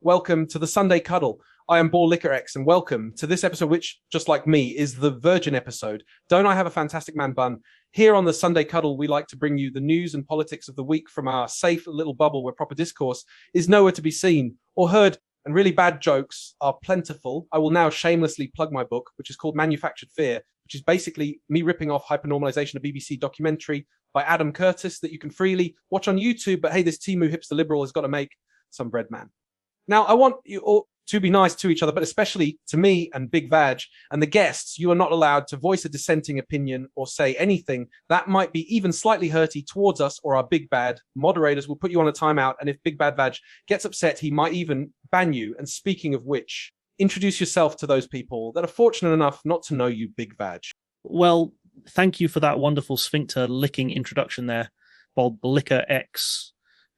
welcome to the Sunday Cuddle. I am Ball Liquor X, and welcome to this episode, which, just like me, is the Virgin episode. Don't I have a fantastic man bun? Here on the Sunday Cuddle, we like to bring you the news and politics of the week from our safe little bubble where proper discourse is nowhere to be seen or heard, and really bad jokes are plentiful. I will now shamelessly plug my book, which is called Manufactured Fear, which is basically me ripping off hypernormalization, a BBC documentary by Adam Curtis that you can freely watch on YouTube. But hey, this Timu hipster liberal has got to make some bread, man. Now, I want you all to be nice to each other, but especially to me and Big Vag and the guests. You are not allowed to voice a dissenting opinion or say anything that might be even slightly hurty towards us or our big bad moderators will put you on a timeout. And if Big Bad Vag gets upset, he might even ban you. And speaking of which, introduce yourself to those people that are fortunate enough not to know you, Big Vag. Well, thank you for that wonderful sphincter licking introduction there, Bob Liquor X,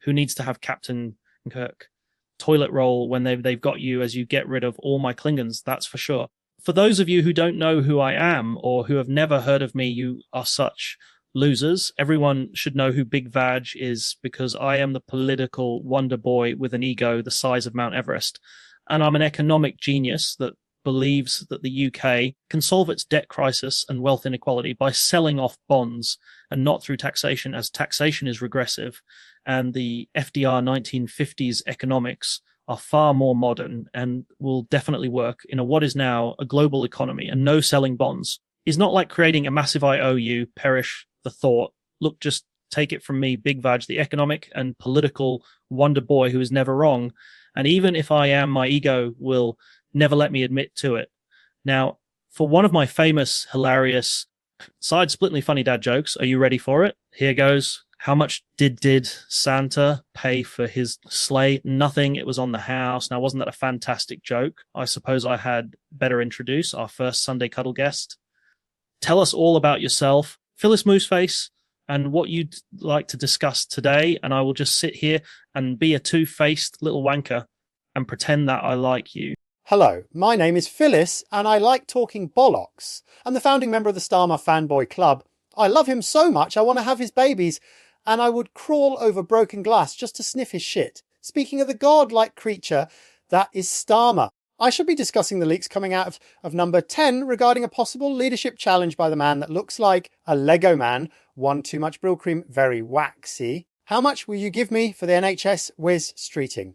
who needs to have Captain Kirk toilet roll when they've got you as you get rid of all my Klingons, that's for sure. For those of you who don't know who I am or who have never heard of me, you are such losers. Everyone should know who Big Vag is because I am the political wonder boy with an ego the size of Mount Everest. And I'm an economic genius that believes that the UK can solve its debt crisis and wealth inequality by selling off bonds and not through taxation, as taxation is regressive. And the FDR 1950s economics are far more modern and will definitely work in what is now a global economy. And no selling bonds is not like creating a massive IOU, perish the thought. Look, just take it from me, Big Vag, the economic and political wonder boy who is never wrong. And even if I am, my ego will never let me admit to it. Now, for one of my famous, hilarious, side-splittingly funny dad jokes, are you ready for it? Here goes. How much did Santa pay for his sleigh? Nothing. It was on the house. Now, wasn't that a fantastic joke? I suppose I had better introduce our first Sunday Cuddle guest. Tell us all about yourself, Phyllis Mooseface, and what you'd like to discuss today. And I will just sit here and be a two-faced little wanker and pretend that I like you. Hello, my name is Phyllis, and I like talking bollocks. I'm the founding member of the Starmer Fanboy Club. I love him so much I want to have his babies, and I would crawl over broken glass just to sniff his shit. Speaking of the godlike creature, that is Starmer. I should be discussing the leaks coming out of number 10 regarding a possible leadership challenge by the man that looks like a Lego man. One too much Brill Cream, very waxy. How much will you give me for the NHS whiz streeting?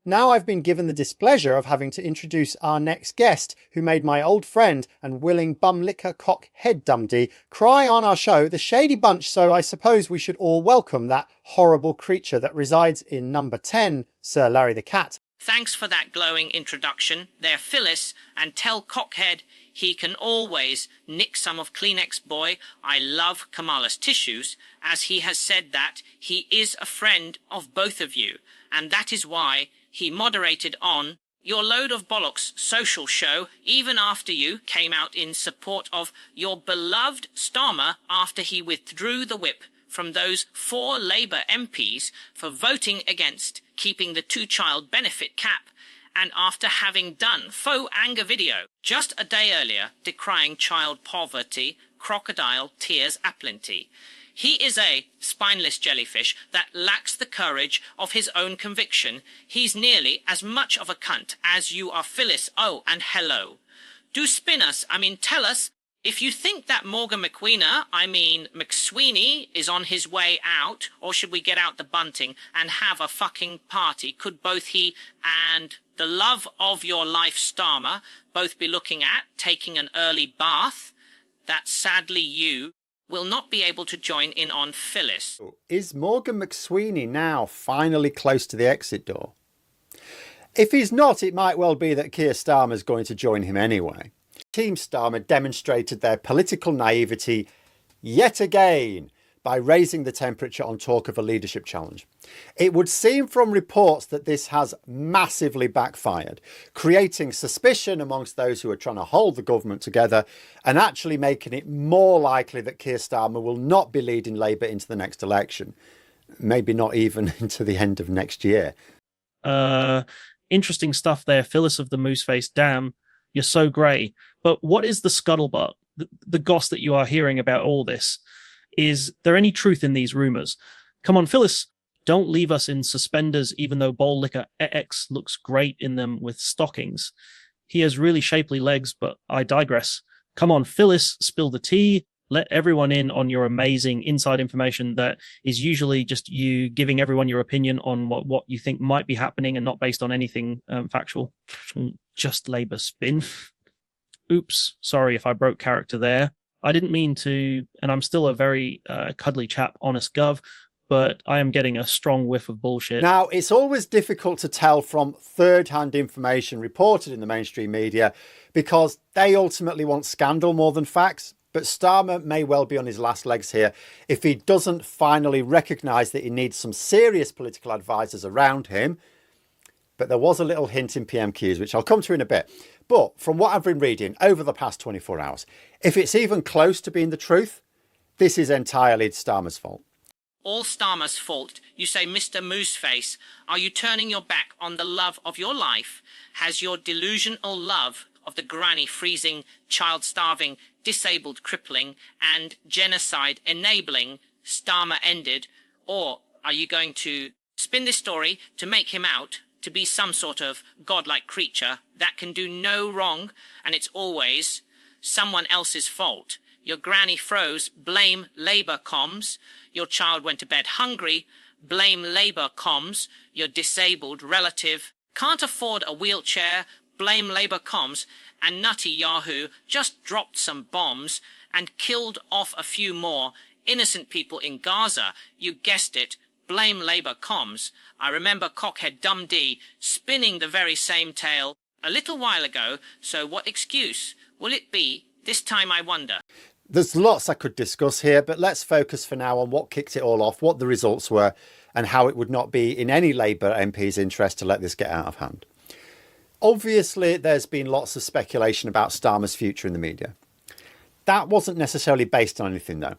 Now I've been given the displeasure of having to introduce our next guest, who made my old friend and willing bum liquor cock head dumdy cry on our show the shady bunch, so I suppose we should all welcome that horrible creature that resides in number 10, Sir Larry the Cat. Thanks for that glowing introduction there, Phyllis, and tell Cockhead he can always nick some of Kleenex Boy. I love Kamala's tissues, as he has said that he is a friend of both of you, and that is why he moderated on your Load of Bollocks social show even after you came out in support of your beloved Starmer after he withdrew the whip from those 4 Labour MPs for voting against keeping the 2-child benefit cap, and after having done faux anger video just a day earlier decrying child poverty, crocodile tears aplenty. He is a spineless jellyfish that lacks the courage of his own conviction. He's nearly as much of a cunt as you are, Phyllis. Oh, and hello. Do spin us, tell us, if you think that Morgan McSweeney is on his way out, or should we get out the bunting and have a fucking party? Could both he and the love of your life, Starmer, both be looking at taking an early bath? That sadly you will not be able to join in on, Phyllis. Is Morgan McSweeney now finally close to the exit door? If he's not, it might well be that Keir Starmer's going to join him anyway. Team Starmer demonstrated their political naivety yet again by raising the temperature on talk of a leadership challenge. It would seem from reports that this has massively backfired, creating suspicion amongst those who are trying to hold the government together and actually making it more likely that Keir Starmer will not be leading Labour into the next election, maybe not even into the end of next year. Interesting stuff there, Phyllis of the Mooseface. Damn, you're so grey. But what is the scuttlebutt, the goss that you are hearing about all this? Is there any truth in these rumours? Come on, Phyllis, don't leave us in suspenders, even though Bowl Liquor X looks great in them with stockings. He has really shapely legs, but I digress. Come on, Phyllis, spill the tea. Let everyone in on your amazing inside information that is usually just you giving everyone your opinion on what you think might be happening and not based on anything factual. Just Labour spin. Oops, sorry if I broke character there. I didn't mean to, and I'm still a very cuddly chap, honest gov, but I am getting a strong whiff of bullshit. Now, it's always difficult to tell from third-hand information reported in the mainstream media because they ultimately want scandal more than facts. But Starmer may well be on his last legs here if he doesn't finally recognise that he needs some serious political advisors around him. But there was a little hint in PMQs, which I'll come to in a bit. But from what I've been reading over the past 24 hours, if it's even close to being the truth, this is entirely Starmer's fault. All Starmer's fault. You say, Mr. Mooseface, are you turning your back on the love of your life? Has your delusional love of the granny freezing, child starving, disabled crippling, and genocide enabling Starmer ended? Or are you going to spin this story to make him out to be some sort of godlike creature that can do no wrong, and it's always someone else's fault? Your granny froze, blame Labour comms. Your child went to bed hungry, blame Labour comms. Your disabled relative can't afford a wheelchair, blame Labour comms. And Nutty Yahoo just dropped some bombs and killed off a few more innocent people in Gaza. You guessed it, blame Labour comms. I remember Cockhead Dundee spinning the very same tale a little while ago, so what excuse will it be this time, I wonder? There's lots I could discuss here, but let's focus for now on what kicked it all off, what the results were, and how it would not be in any Labour MP's interest to let this get out of hand. Obviously, there's been lots of speculation about Starmer's future in the media. That wasn't necessarily based on anything, though.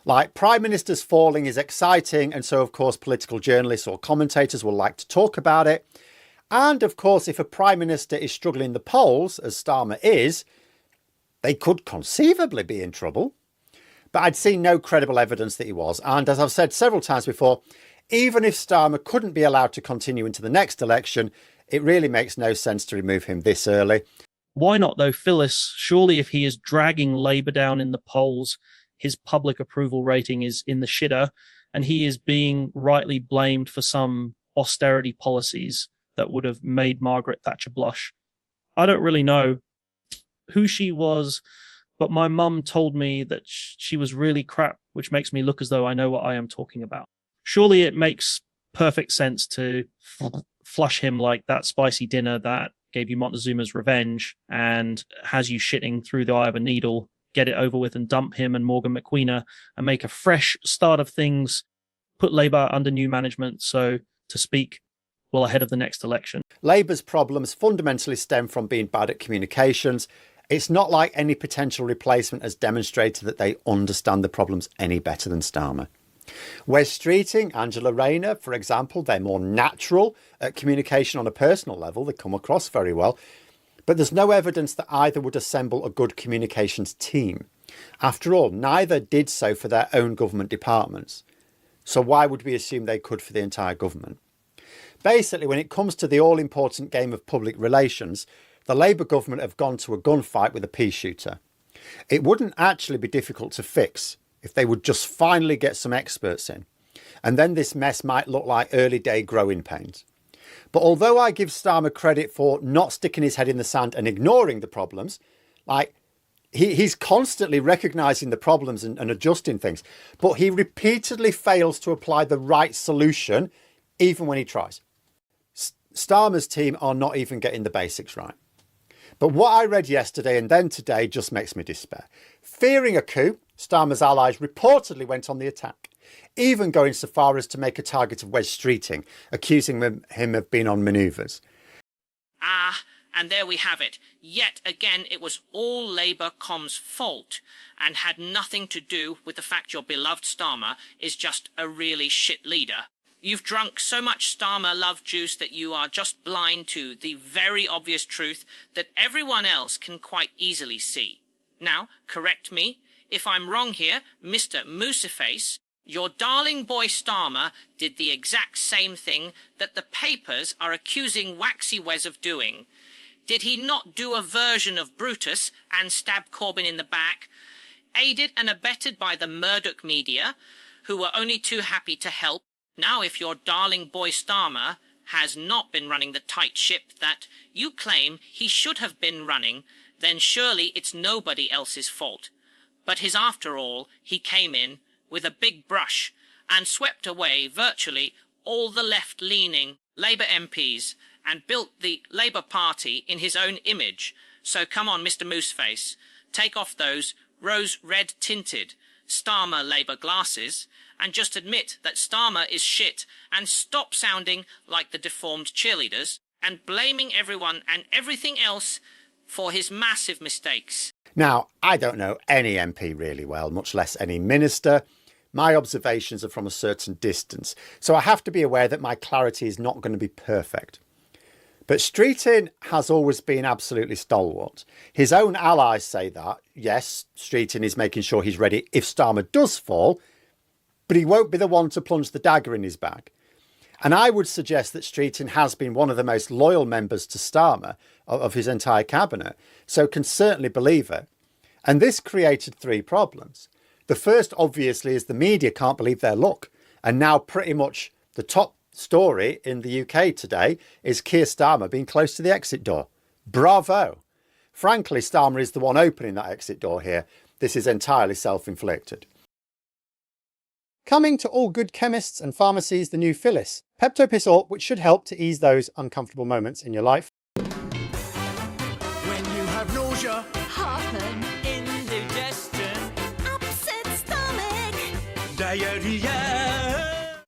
Like, Prime Minister's falling is exciting, and so, of course, political journalists or commentators will like to talk about it. And, of course, if a Prime Minister is struggling in the polls, as Starmer is, they could conceivably be in trouble. But I'd seen no credible evidence that he was. And as I've said several times before, even if Starmer couldn't be allowed to continue into the next election, it really makes no sense to remove him this early. Why not, though, Phyllis? Surely if he is dragging Labour down in the polls, his public approval rating is in the shitter, and he is being rightly blamed for some austerity policies that would have made Margaret Thatcher blush. I don't really know who she was, but my mum told me that she was really crap, which makes me look as though I know what I am talking about. Surely it makes perfect sense to flush him like that spicy dinner that gave you Montezuma's revenge and has you shitting through the eye of a needle, get it over with and dump him and Morgan McQueener and make a fresh start of things, put Labour under new management, so to speak, well ahead of the next election. Labour's problems fundamentally stem from being bad at communications. It's not like any potential replacement has demonstrated that they understand the problems any better than Starmer. Wes Streeting, Angela Rayner, for example, they're more natural at communication on a personal level. They come across very well. But there's no evidence that either would assemble a good communications team. After all, neither did so for their own government departments. So why would we assume they could for the entire government? Basically, when it comes to the all-important game of public relations, the Labour government have gone to a gunfight with a pea shooter. It wouldn't actually be difficult to fix if they would just finally get some experts in. And then this mess might look like early day growing pains. But although I give Starmer credit for not sticking his head in the sand and ignoring the problems, like he's constantly recognising the problems and adjusting things, but he repeatedly fails to apply the right solution, even when he tries. Starmer's team are not even getting the basics right. But what I read yesterday and then today just makes me despair. Fearing a coup, Starmer's allies reportedly went on the attack, even going so far as to make a target of Wes Streeting, accusing him of being on manoeuvres. And there we have it. Yet again, it was all Labour com's fault and had nothing to do with the fact your beloved Starmer is just a really shit leader. You've drunk so much Starmer love juice that you are just blind to the very obvious truth that everyone else can quite easily see. Now, correct me if I'm wrong here, Mr. Mooseface, Your darling boy Starmer did the exact same thing that the papers are accusing Waxy Wes of doing. Did he not do a version of Brutus and stab Corbyn in the back, aided and abetted by the Murdoch media, who were only too happy to help? Now if your darling boy Starmer has not been running the tight ship that you claim he should have been running, then surely it's nobody else's fault. But his after all, he came in with a big brush and swept away virtually all the left-leaning Labour MPs and built the Labour Party in his own image. So come on, Mr. Mooseface, take off those rose-red tinted Starmer Labour glasses and just admit that Starmer is shit and stop sounding like the deformed cheerleaders and blaming everyone and everything else for his massive mistakes. Now, I don't know any MP really well, much less any minister. My observations are from a certain distance, so I have to be aware that my clarity is not going to be perfect. But Streeting has always been absolutely stalwart. His own allies say that, yes, Streeting is making sure he's ready if Starmer does fall, but he won't be the one to plunge the dagger in his back. And I would suggest that Streeting has been one of the most loyal members to Starmer of his entire cabinet, so can certainly believe it. And this created three problems. The first, obviously, is the media can't believe their luck. And now pretty much the top story in the UK today is Keir Starmer being close to the exit door. Bravo. Frankly, Starmer is the one opening that exit door here. This is entirely self-inflicted. Coming to all good chemists and pharmacies, the new Phyllis, Pepto-Bismol, which should help to ease those uncomfortable moments in your life. When you have nausea, Heartburn, indigestion, upset stomach. diarrhea.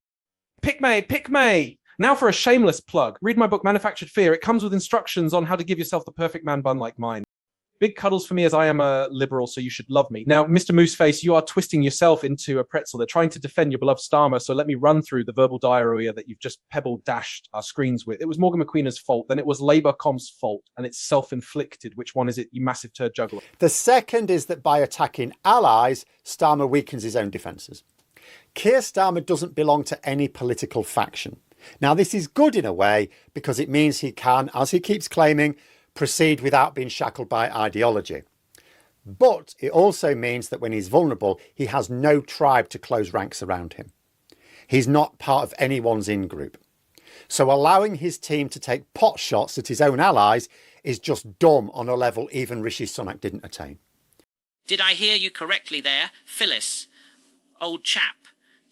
Pick May. Now for a shameless plug. Read my book, Manufactured Fear. It comes with instructions on how to give yourself the perfect man bun like mine. Big cuddles for me as I am a liberal, so you should love me. Now, Mr. Mooseface, you are twisting yourself into a pretzel. They're trying to defend your beloved Starmer, so let me run through the verbal diarrhea that you've just pebble-dashed our screens with. It was Morgan McQueen's fault, then it was Labour Com's fault, and it's self-inflicted. Which one is it, you massive turd juggler? The second is that by attacking allies, Starmer weakens his own defences. Keir Starmer doesn't belong to any political faction. Now, this is good in a way because it means he can, as he keeps claiming, proceed without being shackled by ideology. But it also means that when he's vulnerable, he has no tribe to close ranks around him. He's not part of anyone's in-group. So allowing his team to take pot shots at his own allies is just dumb on a level even Rishi Sunak didn't attain. Did I hear you correctly there, Phyllis? Old chap,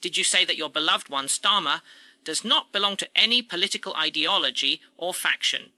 did you say that your beloved one, Starmer, does not belong to any political ideology or faction?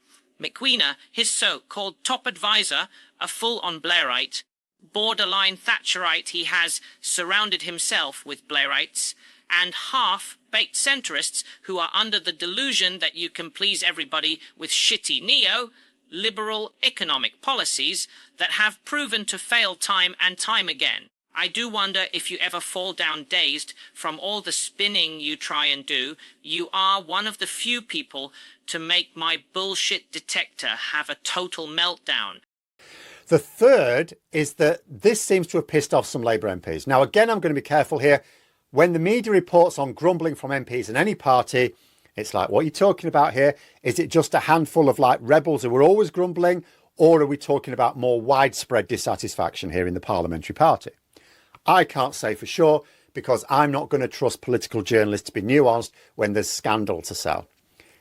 McQueen, his so-called top advisor, a full-on Blairite, borderline Thatcherite, he has surrounded himself with Blairites, and half-baked centrists who are under the delusion that you can please everybody with shitty neo-liberal economic policies that have proven to fail time and time again. I do wonder if you ever fall down dazed from all the spinning you try and do. You are one of the few people to make my bullshit detector have a total meltdown. The third is that this seems to have pissed off some Labour MPs. Now, again, I'm going to be careful here. When the media reports on grumbling from MPs in any party, it's like, what are you talking about here? Is it just a handful of like rebels who are always grumbling? Or are we talking about more widespread dissatisfaction here in the parliamentary party? I can't say for sure because I'm not going to trust political journalists to be nuanced when there's scandal to sell.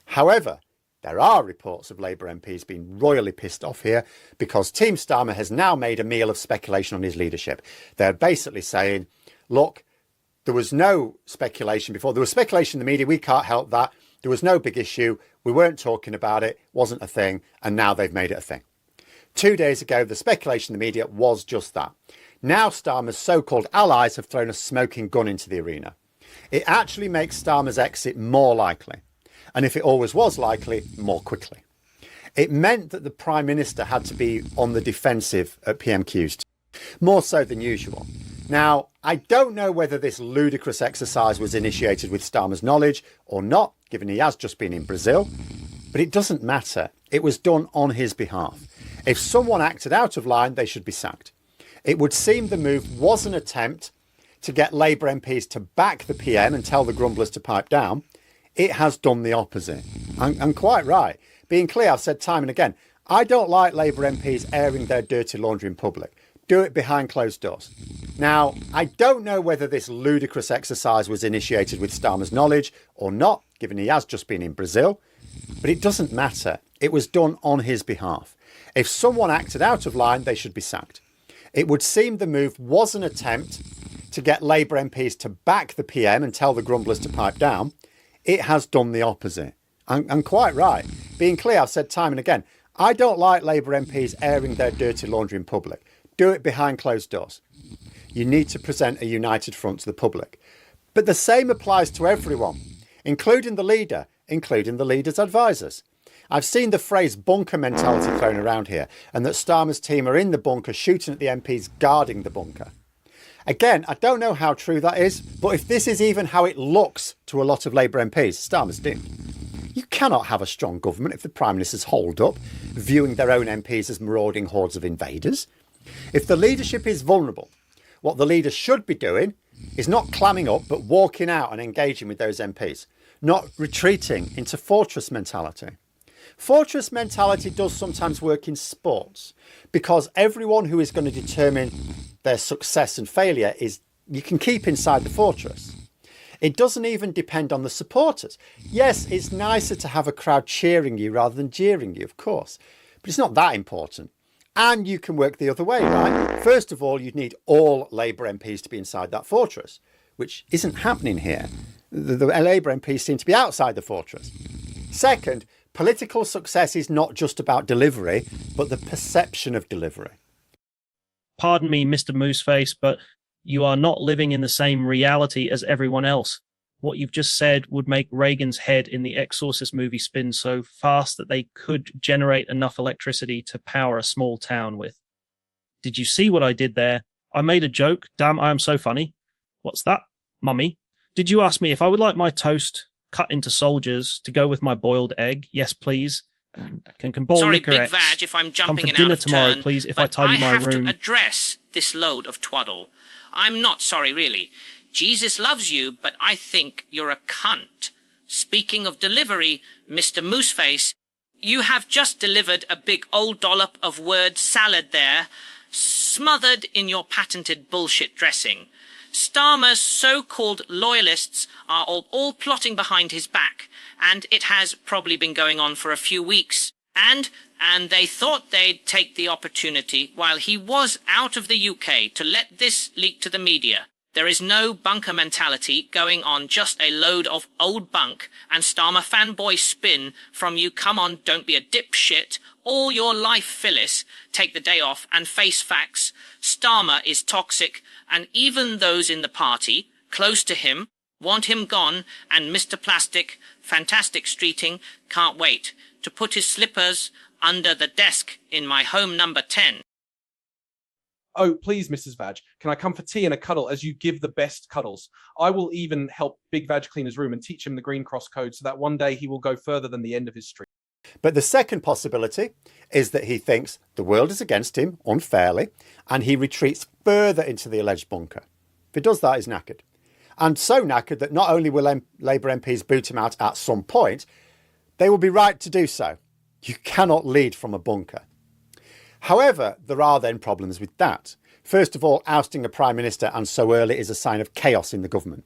However, there are reports of Labour MPs being royally pissed off here because Team Starmer has now made a meal of speculation on his leadership. They're basically saying, look, there was no speculation before. There was speculation in the media. We can't help that. There was no big issue. We weren't talking about it. Wasn't a thing. And now they've made it a thing. 2 days ago, the speculation in the media was just that. Now Starmer's so-called allies have thrown a smoking gun into the arena. It actually makes Starmer's exit more likely. And if it always was likely, more quickly. It meant that the Prime Minister had to be on the defensive at PMQs, more so than usual. Now, I don't know whether this ludicrous exercise was initiated with Starmer's knowledge or not, given he has just been in Brazil, but it doesn't matter. It was done on his behalf. If someone acted out of line, they should be sacked. It would seem the move was an attempt to get Labour MPs to back the PM and tell the grumblers to pipe down, it has done the opposite. And quite right. Being clear, I've said time and again, I don't like Labour MPs airing their dirty laundry in public. Do it behind closed doors. Now, I don't know whether this ludicrous exercise was initiated with Starmer's knowledge or not, given he has just been in Brazil, but it doesn't matter. It was done on his behalf. If someone acted out of line, they should be sacked. It would seem the move was an attempt to get Labour MPs to back the PM and tell the grumblers to pipe down. It has done the opposite. And quite right. Being clear, I've said time and again, I don't like Labour MPs airing their dirty laundry in public. Do it behind closed doors. You need to present a united front to the public. But the same applies to everyone, including the leader, including the leader's advisors. I've seen the phrase bunker mentality thrown around here, and that Starmer's team are in the bunker shooting at the MPs guarding the bunker. Again, I don't know how true that is, but if this is even how it looks to a lot of Labour MPs, Starmer's doomed. You cannot have a strong government if the Prime Minister's holed up, viewing their own MPs as marauding hordes of invaders. If the leadership is vulnerable, what the leader should be doing is not clamming up, but walking out and engaging with those MPs, not retreating into fortress mentality. Fortress mentality does sometimes work in sports because everyone who is going to determine their success and failure is you can keep inside the fortress. It doesn't even depend on the supporters. Yes, it's nicer to have a crowd cheering you rather than jeering you, of course, but it's not that important. And you can work the other way, right? First of all, you'd need all Labour MPs to be inside that fortress, which isn't happening here. The Labour MPs seem to be outside the fortress. Second, political success is not just about delivery, but the perception of delivery. Pardon me, Mr. Mooseface, but you are not living in the same reality as everyone else. What you've just said would make Reagan's head in the Exorcist movie spin so fast that they could generate enough electricity to power a small town with. Did you see what I did there? I made a joke. Damn, I am so funny. What's that? Mummy, did you ask me if I would like my toast cut into soldiers to go with my boiled egg? Yes, please. Can Ball Sorry, Liquor Big X Vag, if I'm come jumping for in dinner out of tomorrow, turn, please, if but I tidy my have room? to address this load of twaddle. I'm not sorry, really. Jesus loves you, but I think you're a cunt. Speaking of delivery, Mr. Mooseface, you have just delivered a big old dollop of word salad there, smothered in your patented bullshit dressing. Starmer's so-called loyalists are all plotting behind his back, and it has probably been going on for a few weeks. And they thought they'd take the opportunity while he was out of the UK to let this leak to the media. There is no bunker mentality going on, just a load of old bunk and Starmer fanboy spin from you. Come on, don't be a dipshit. All your life, Phyllis. Take the day off and face facts. Starmer is toxic, and even those in the party, close to him, want him gone, and Mr. Plastic, fantastic streeting, can't wait to put his slippers under the desk in my home number 10. Oh, please, Mrs. Vag, can I come for tea and a cuddle as you give the best cuddles? I will even help Big Vag clean his room and teach him the Green Cross code so that one day he will go further than the end of his street. But the second possibility is that he thinks the world is against him unfairly and he retreats further into the alleged bunker. If he does that, he's knackered. And so knackered that not only will Labour MPs boot him out at some point, they will be right to do so. You cannot lead from a bunker. However, there are then problems with that. First of all, ousting a Prime Minister and so early is a sign of chaos in the government.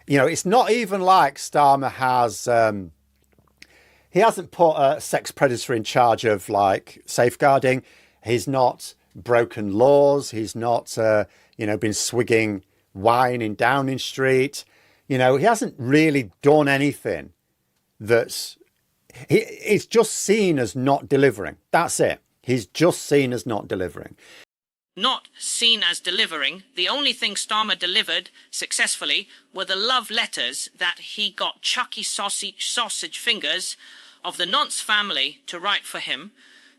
You know, it's not even like Starmer has... he hasn't put a sex predator in charge of, like, safeguarding. He's not broken laws. He's not, been swigging wine in Downing Street. You know, he hasn't really done anything that's... It's just seen as not delivering. That's it. He's just seen as not delivering. Not seen as delivering. The only thing Starmer delivered successfully were the love letters that he got Chucky sausage fingers of the Nonce family to write for him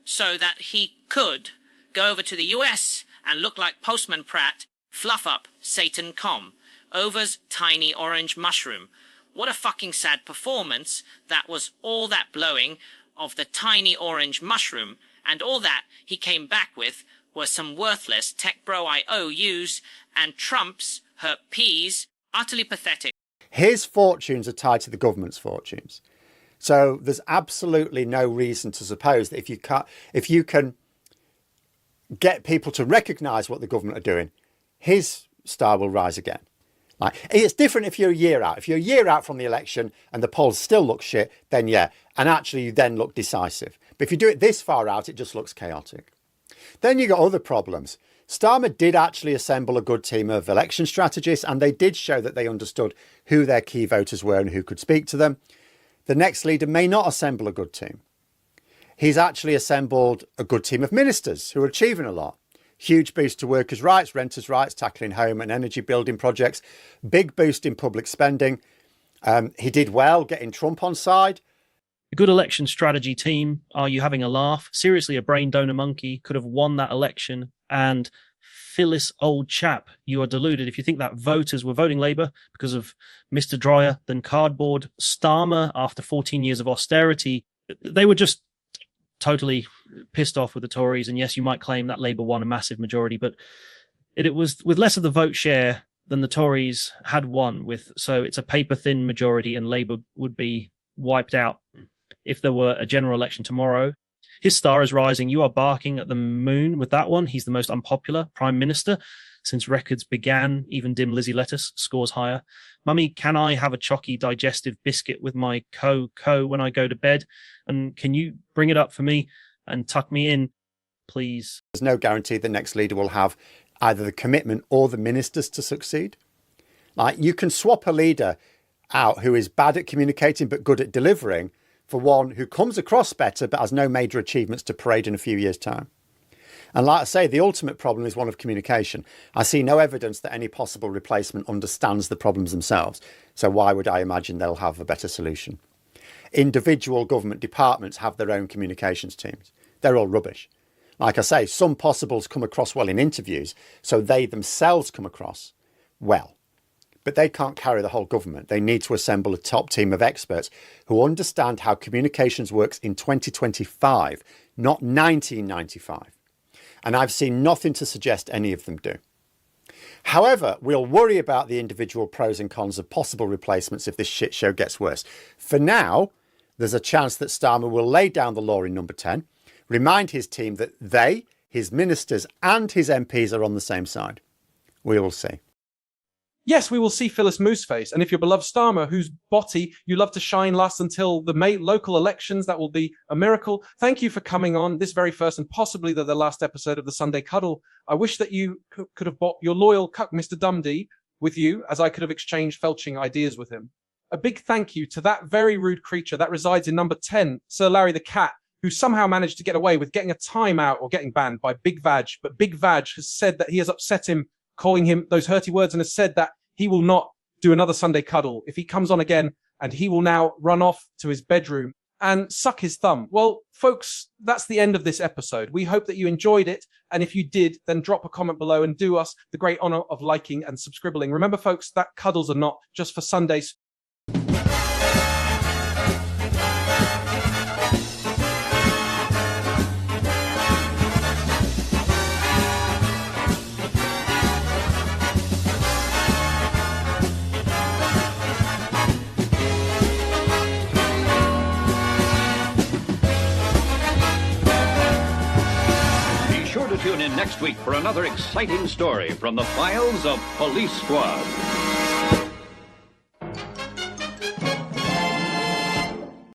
so that he could go over to the US and look like Postman Pratt, fluff up Satan Com, Over's tiny orange mushroom. What a fucking sad performance. That was all that blowing of the tiny orange mushroom, and all that he came back with were some worthless tech bro IOUs and Trump's her peas, utterly pathetic. His fortunes are tied to the government's fortunes. So there's absolutely no reason to suppose that if you can get people to recognise what the government are doing, his star will rise again. Like, it's different if you're a year out. If you're a year out from the election and the polls still look shit, then yeah, and actually you then look decisive. But if you do it this far out, it just looks chaotic. Then you got other problems. Starmer did actually assemble a good team of election strategists, and they did show that they understood who their key voters were and who could speak to them. The next leader may not assemble a good team. He's actually assembled a good team of ministers who are achieving a lot. Huge boost to workers' rights, renters' rights, tackling home and energy building projects. Big boost in public spending. He did well getting Trump on side. A good election strategy team. Are you having a laugh? Seriously, a brain donor monkey could have won that election. And Phyllis, old chap, you are deluded if you think that voters were voting Labour because of Mr. Dryer than cardboard. Starmer, after 14 years of austerity, they were just totally pissed off with the Tories. And yes, you might claim that Labour won a massive majority, but it was with less of the vote share than the Tories had won with. So it's a paper thin majority, and Labour would be wiped out if there were a general election tomorrow. His star is rising. You are barking at the moon with that one. He's the most unpopular prime minister since records began. Even dim Lizzie Lettuce scores higher. Mummy, can I have a chalky digestive biscuit with my co when I go to bed? And can you bring it up for me and tuck me in, please? There's no guarantee the next leader will have either the commitment or the ministers to succeed. Like, you can swap a leader out who is bad at communicating but good at delivering for one who comes across better but has no major achievements to parade in a few years' time. And like I say, the ultimate problem is one of communication. I see no evidence that any possible replacement understands the problems themselves. So why would I imagine they'll have a better solution? Individual government departments have their own communications teams. They're all rubbish. Like I say, some possibles come across well in interviews, so they themselves come across well. But they can't carry the whole government. They need to assemble a top team of experts who understand how communications works in 2025, not 1995. And I've seen nothing to suggest any of them do. However, we'll worry about the individual pros and cons of possible replacements if this shit show gets worse. For now, there's a chance that Starmer will lay down the law in number 10, remind his team that they, his ministers and his MPs are on the same side. We will see. Yes, we will see Phyllis Mooseface. And if your beloved Starmer, whose body you love to shine, lasts until the local elections, that will be a miracle. Thank you for coming on this very first and possibly the last episode of the Sunday Cuddle. I wish that you could have brought your loyal cuck, Mr. Dundee, with you, as I could have exchanged felching ideas with him. A big thank you to that very rude creature that resides in number 10, Sir Larry the Cat, who somehow managed to get away with getting a timeout or getting banned by Big Vag. But Big Vag has said that he has upset him, calling him those hurty words, and has said that he will not do another Sunday Cuddle if he comes on again, and he will now run off to his bedroom and suck his thumb. Well, folks, that's the end of this episode. We hope that you enjoyed it, and if you did, then drop a comment below and do us the great honor of liking and subscribing. Remember, folks, that cuddles are not just for Sundays. Tune in next week for another exciting story from the files of Police Squad.